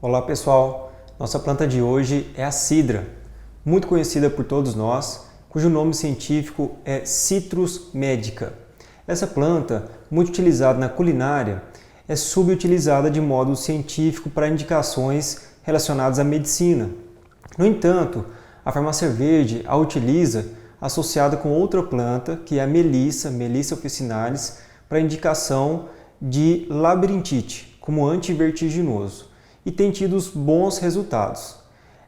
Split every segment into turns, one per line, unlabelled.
Olá pessoal, nossa planta de hoje é a cidra, muito conhecida por todos nós, cujo nome científico é Citrus medica. Essa planta, muito utilizada na culinária, é subutilizada de modo científico para indicações relacionadas à medicina. No entanto, a farmácia verde a utiliza associada com outra planta, que é a Melissa, Melissa officinalis, para indicação de labirintite, como antivertiginoso, e tem tido bons resultados.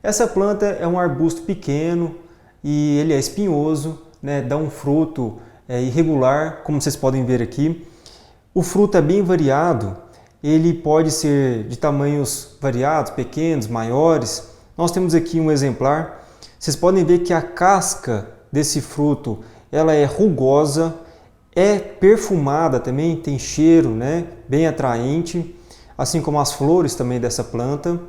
Essa planta é um arbusto pequeno e ele é espinhoso, dá um fruto irregular, como vocês podem ver aqui. O fruto é bem variado, ele pode ser de tamanhos variados, pequenos, maiores. Nós temos aqui um exemplar. Vocês podem ver que a casca desse fruto ela é rugosa, é perfumada também, tem cheiro, bem atraente, assim como as flores também dessa planta.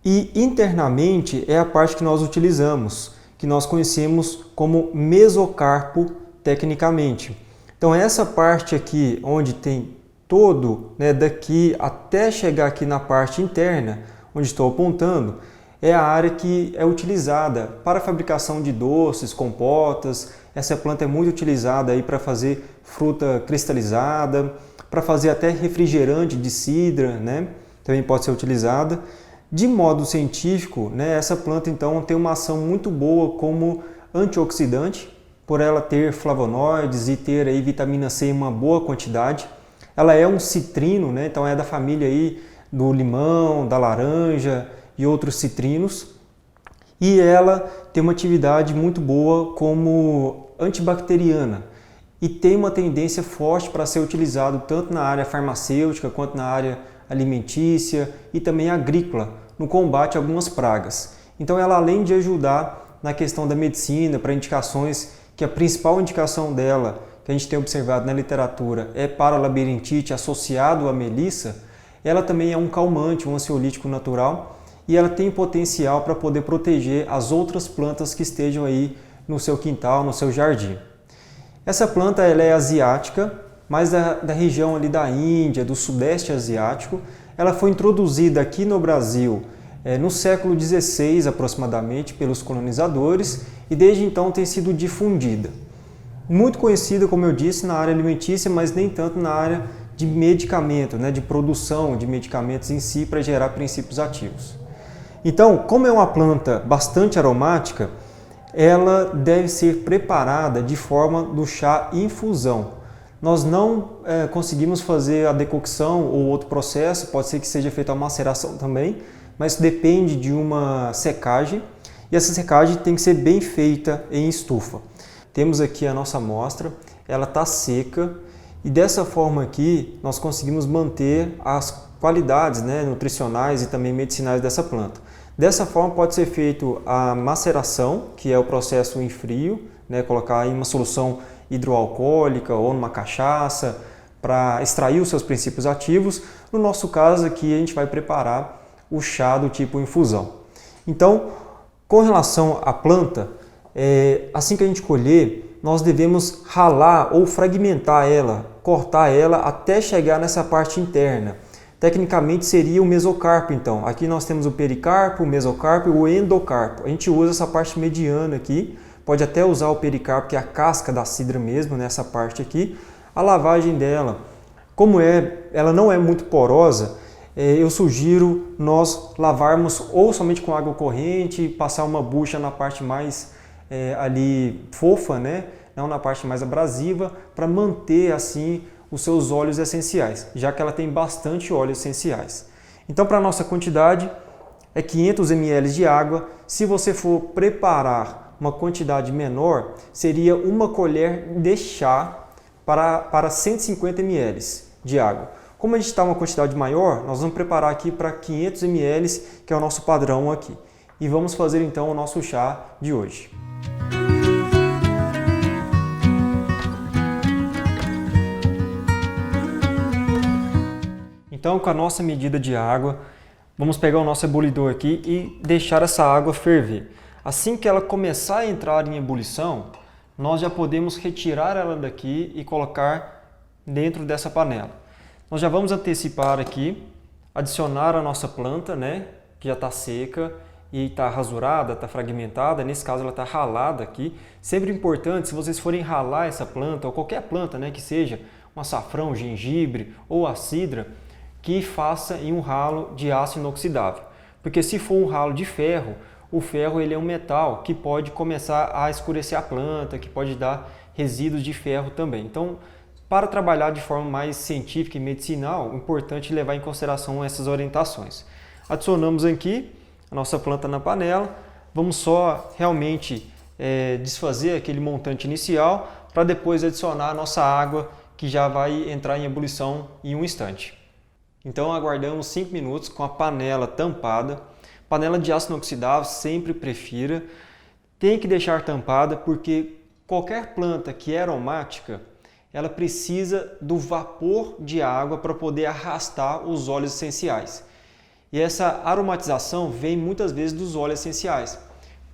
E internamente é a parte que nós utilizamos, que nós conhecemos como mesocarpo tecnicamente. Então essa parte aqui, onde tem todo, daqui até chegar aqui na parte interna, onde estou apontando, é a área que é utilizada para a fabricação de doces, compotas. Essa planta é muito utilizada aí para fazer fruta cristalizada, para fazer até refrigerante de cidra, também pode ser utilizada. De modo científico, essa planta então tem uma ação muito boa como antioxidante, por ela ter flavonoides e ter aí vitamina C em uma boa quantidade. Ela é um citrino, então é da família aí do limão, da laranja e outros citrinos. E ela tem uma atividade muito boa como antibacteriana e tem uma tendência forte para ser utilizado tanto na área farmacêutica quanto na área alimentícia e também agrícola, no combate a algumas pragas. Então ela, além de ajudar na questão da medicina, para indicações, que a principal indicação dela, que a gente tem observado na literatura, é para labirintite associado à melissa, ela também é um calmante, um ansiolítico natural, e ela tem potencial para poder proteger as outras plantas que estejam aí no seu quintal, no seu jardim. Essa planta ela é asiática, mas da região ali da Índia, do Sudeste Asiático. Ela foi introduzida aqui no Brasil no século XVI aproximadamente pelos colonizadores e desde então tem sido difundida. Muito conhecida, como eu disse, na área alimentícia, mas nem tanto na área de medicamento, de produção de medicamentos em si para gerar princípios ativos. Então, como é uma planta bastante aromática, ela deve ser preparada de forma do chá infusão. Nós não conseguimos fazer a decocção ou outro processo, pode ser que seja feita a maceração também, mas depende de uma secagem e essa secagem tem que ser bem feita em estufa. Temos aqui a nossa amostra, ela está seca e dessa forma aqui nós conseguimos manter as qualidades nutricionais e também medicinais dessa planta. Dessa forma pode ser feito a maceração, que é o processo em frio, colocar em uma solução hidroalcoólica ou numa cachaça para extrair os seus princípios ativos. No nosso caso aqui a gente vai preparar o chá do tipo infusão. Então, com relação à planta, assim que a gente colher, nós devemos ralar ou fragmentar ela, cortar ela até chegar nessa parte interna. Tecnicamente seria o mesocarpo, então. Aqui nós temos o pericarpo, o mesocarpo e o endocarpo. A gente usa essa parte mediana aqui, pode até usar o pericarpo, que é a casca da cidra mesmo, nessa parte aqui. A lavagem dela, como ela não é muito porosa, eu sugiro nós lavarmos ou somente com água corrente, passar uma bucha na parte mais ali fofa, não na parte mais abrasiva, para manter assim os seus óleos essenciais, já que ela tem bastante óleos essenciais. Então, para a nossa quantidade, é 500 ml de água. Se você for preparar uma quantidade menor, seria uma colher de chá para 150 ml de água. Como a gente está uma quantidade maior, nós vamos preparar aqui para 500 ml, que é o nosso padrão aqui. E vamos fazer então o nosso chá de hoje. Então, com a nossa medida de água, vamos pegar o nosso ebulidor aqui e deixar essa água ferver. Assim que ela começar a entrar em ebulição, nós já podemos retirar ela daqui e colocar dentro dessa panela. Nós já vamos antecipar aqui adicionar a nossa planta, né, que já está seca e está rasurada, está fragmentada, nesse caso ela está ralada aqui. Sempre importante, se vocês forem ralar essa planta, ou qualquer planta, né, que seja um açafrão, gengibre ou a cidra, que faça em um ralo de aço inoxidável. Porque se for um ralo de ferro, o ferro ele é um metal que pode começar a escurecer a planta, que pode dar resíduos de ferro também. Então, para trabalhar de forma mais científica e medicinal, é importante levar em consideração essas orientações. Adicionamos aqui a nossa planta na panela, vamos só realmente desfazer aquele montante inicial para depois adicionar a nossa água que já vai entrar em ebulição em um instante. Então aguardamos 5 minutos com a panela tampada. Panela de aço inoxidável sempre prefira. Tem que deixar tampada porque qualquer planta que é aromática, ela precisa do vapor de água para poder arrastar os óleos essenciais. E essa aromatização vem muitas vezes dos óleos essenciais.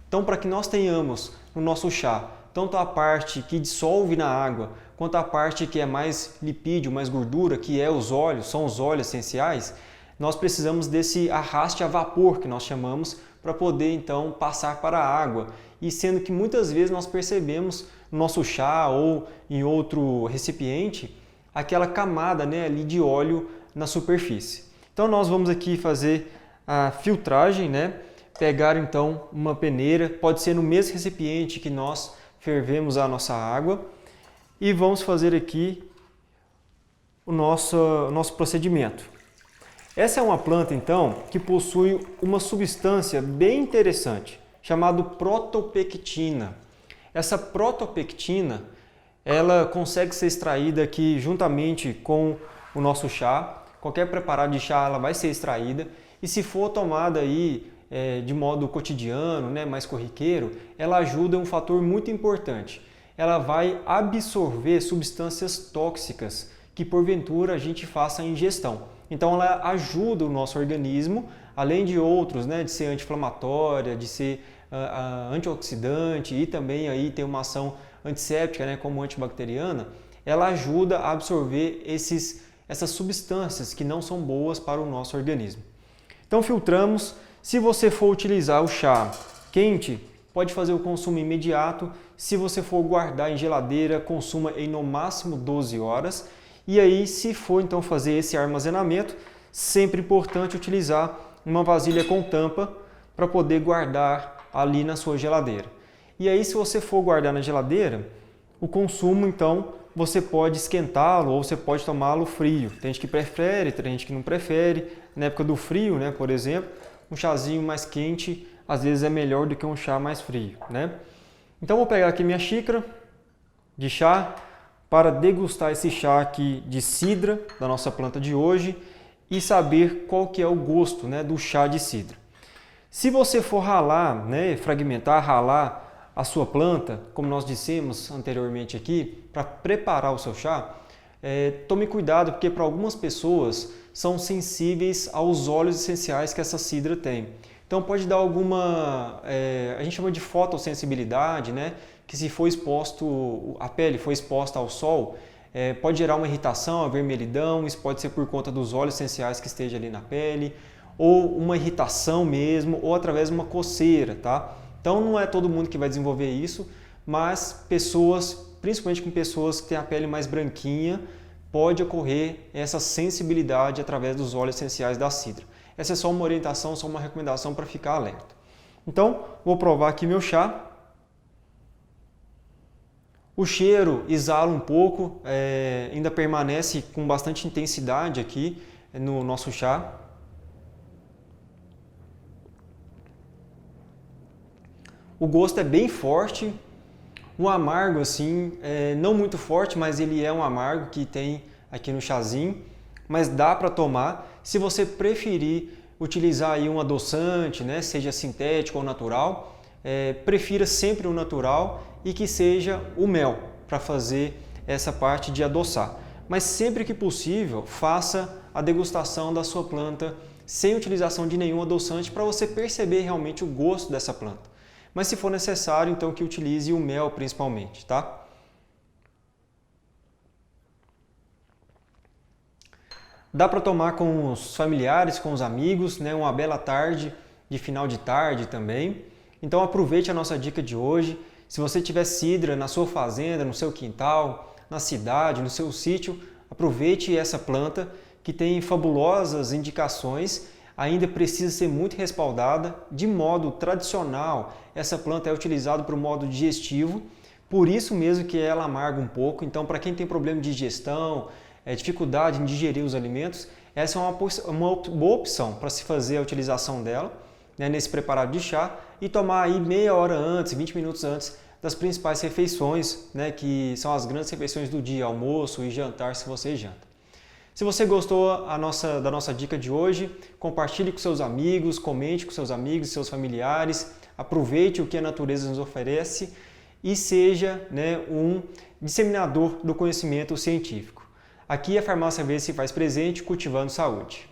Então, para que nós tenhamos no nosso chá tanto a parte que dissolve na água, quanto a parte que é mais lipídio, mais gordura, que é os óleos, são os óleos essenciais, nós precisamos desse arraste a vapor que nós chamamos para poder então passar para a água. E sendo que muitas vezes nós percebemos no nosso chá ou em outro recipiente aquela camada, né, ali de óleo na superfície. Então nós vamos aqui fazer a filtragem, né? Pegar então uma peneira, pode ser no mesmo recipiente que nós fervemos a nossa água e vamos fazer aqui o nosso procedimento. Essa é uma planta então que possui uma substância bem interessante chamada protopectina. Essa protopectina ela consegue ser extraída aqui juntamente com o nosso chá. Qualquer preparado de chá ela vai ser extraída e se for tomada aí de modo cotidiano, né, mais corriqueiro, ela ajuda um fator muito importante. Ela vai absorver substâncias tóxicas que porventura a gente faça a ingestão. Então ela ajuda o nosso organismo, além de outros, né, de ser anti-inflamatória, de ser antioxidante e também aí ter uma ação antisséptica, né, como antibacteriana, ela ajuda a absorver essas substâncias que não são boas para o nosso organismo. Então filtramos. Se você for utilizar o chá quente, pode fazer o consumo imediato. Se você for guardar em geladeira, consuma em no máximo 12 horas. E aí, se for então fazer esse armazenamento, sempre importante utilizar uma vasilha com tampa para poder guardar ali na sua geladeira. E aí, se você for guardar na geladeira, o consumo então você pode esquentá-lo ou você pode tomá-lo frio. Tem gente que prefere, tem gente que não prefere. Na época do frio, né, por exemplo, um chazinho mais quente às vezes é melhor do que um chá mais frio, né? Então vou pegar aqui minha xícara de chá para degustar esse chá aqui de cidra da nossa planta de hoje e saber qual que é o gosto, né, do chá de cidra. Se você for ralar, né, fragmentar, ralar a sua planta, como nós dissemos anteriormente aqui, para preparar o seu chá, tome cuidado porque para algumas pessoas são sensíveis aos óleos essenciais que essa cidra tem. Então pode dar alguma, a gente chama de fotossensibilidade, né? Que se for exposto, a pele foi exposta ao sol, pode gerar uma irritação, uma vermelhidão, isso pode ser por conta dos óleos essenciais que esteja ali na pele, ou uma irritação mesmo, ou através de uma coceira, tá? Então não é todo mundo que vai desenvolver isso, mas pessoas, principalmente com pessoas que têm a pele mais branquinha, pode ocorrer essa sensibilidade através dos óleos essenciais da cidra. Essa é só uma orientação, só uma recomendação para ficar alerta. Então, vou provar aqui meu chá. O cheiro exala um pouco, ainda permanece com bastante intensidade aqui no nosso chá. O gosto é bem forte. Um amargo assim, não muito forte, mas ele é um amargo que tem aqui no chazinho, mas dá para tomar. Se você preferir utilizar aí um adoçante, né, seja sintético ou natural, prefira sempre o natural e que seja o mel para fazer essa parte de adoçar. Mas sempre que possível, faça a degustação da sua planta sem utilização de nenhum adoçante para você perceber realmente o gosto dessa planta. Mas se for necessário, então que utilize o mel principalmente, tá? Dá para tomar com os familiares, com os amigos, né? Uma bela tarde, de final de tarde também. Então aproveite a nossa dica de hoje. Se você tiver cidra na sua fazenda, no seu quintal, na cidade, no seu sítio, aproveite essa planta que tem fabulosas indicações. Ainda precisa ser muito respaldada. De modo tradicional, essa planta é utilizada para o modo digestivo, por isso mesmo que ela amarga um pouco. Então, para quem tem problema de digestão, dificuldade em digerir os alimentos, essa é uma boa opção para se fazer a utilização dela, né, nesse preparado de chá, e tomar aí meia hora antes, 20 minutos antes das principais refeições, né, que são as grandes refeições do dia, almoço e jantar, se você janta. Se você gostou da nossa dica de hoje, compartilhe com seus amigos, comente com seus amigos e seus familiares, aproveite o que a natureza nos oferece e seja, né, um disseminador do conhecimento científico. Aqui a Farmácia V se faz presente, cultivando saúde.